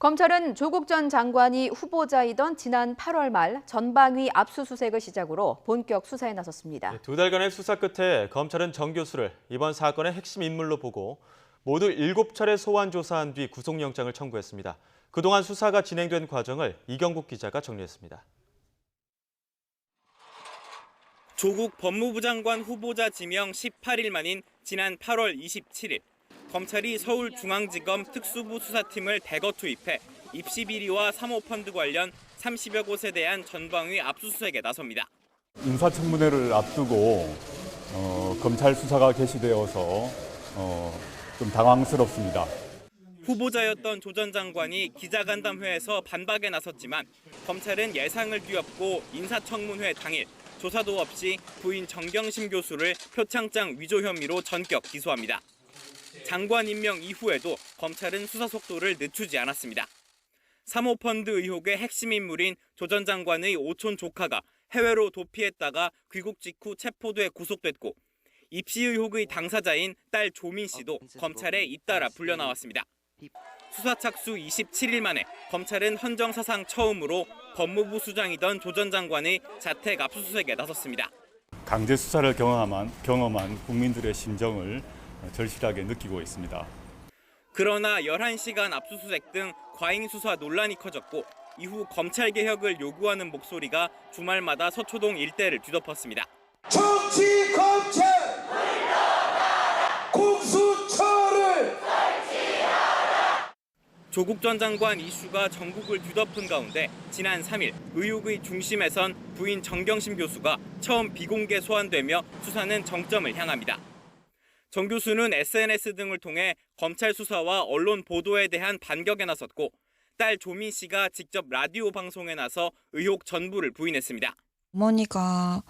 검찰은 조국 전 장관이 후보자이던 지난 8월 말 전방위 압수수색을 시작으로 본격 수사에 나섰습니다. 2달간의 수사 끝에 검찰은 정 교수를 이번 사건의 핵심 인물로 보고 모두 7차례 소환 조사한 뒤 구속영장을 청구했습니다. 그동안 수사가 진행된 과정을 이경국 기자가 정리했습니다. 조국 법무부 장관 후보자 지명 18일 만인 지난 8월 27일 검찰이 서울중앙지검 특수부 수사팀을 대거 투입해 입시비리와 사모펀드 관련 30여 곳에 대한 전방위 압수수색에 나섭니다. 인사청문회를 앞두고 검찰 수사가 개시되어서 좀 당황스럽습니다. 후보자였던 조 전 장관이 기자간담회에서 반박에 나섰지만 검찰은 예상을 뒤엎고 인사청문회 당일 조사도 없이 부인 정경심 교수를 표창장 위조 혐의로 전격 기소합니다. 장관 임명 이후에도 검찰은 수사 속도를 늦추지 않았습니다. 사모펀드 의혹의 핵심 인물인 조 전 장관의 오촌 조카가 해외로 도피했다가 귀국 직후 체포돼 구속됐고 입시 의혹의 당사자인 딸 조민 씨도 검찰에 잇따라 불려나왔습니다. 수사 착수 27일 만에 검찰은 헌정사상 처음으로 법무부 수장이던 조 전 장관의 자택 압수수색에 나섰습니다. 강제 수사를 경험한 국민들의 심정을 절실하게 느끼고 있습니다. 그러나 11시간 압수수색 등 과잉 수사 논란이 커졌고 이후 검찰 개혁을 요구하는 목소리가 주말마다 서초동 일대를 뒤덮었습니다. 정치 검찰 공수처를 조국 전 장관 이슈가 전국을 뒤덮은 가운데 지난 3일 의혹의 중심에선 부인 정경심 교수가 처음 비공개 소환되며 수사는 정점을 향합니다. 정 교수는 SNS 등을 통해 검찰 수사와 언론 보도에 대한 반격에 나섰고 딸 조민 씨가 직접 라디오 방송에 나서 의혹 전부를 부인했습니다. 어머니가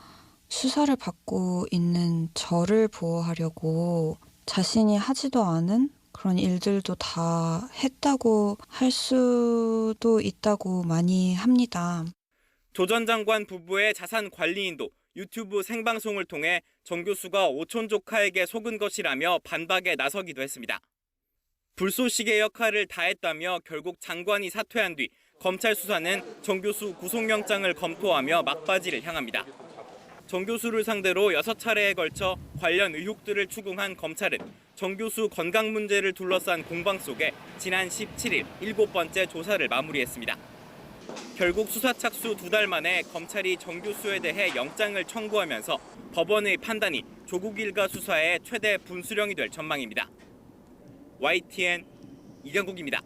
수사를 받고 있는 저를 보호하려고 자신이 하지도 않은 그런 일들도 다 했다고 할 수도 있다고 많이 합니다. 조 전 장관 부부의 자산 관리인도 유튜브 생방송을 통해 정 교수가 오촌 조카에게 속은 것이라며 반박에 나서기도 했습니다. 불쏘시개 역할을 다했다며 결국 장관이 사퇴한 뒤 검찰 수사는 정 교수 구속영장을 검토하며 막바지를 향합니다. 정 교수를 상대로 6차례에 걸쳐 관련 의혹들을 추궁한 검찰은 정 교수 건강 문제를 둘러싼 공방 속에 지난 17일 7번째 조사를 마무리했습니다. 결국 수사 착수 2달 만에 검찰이 정 교수에 대해 영장을 청구하면서 법원의 판단이 조국 일가 수사의 최대 분수령이 될 전망입니다. YTN 이경국입니다.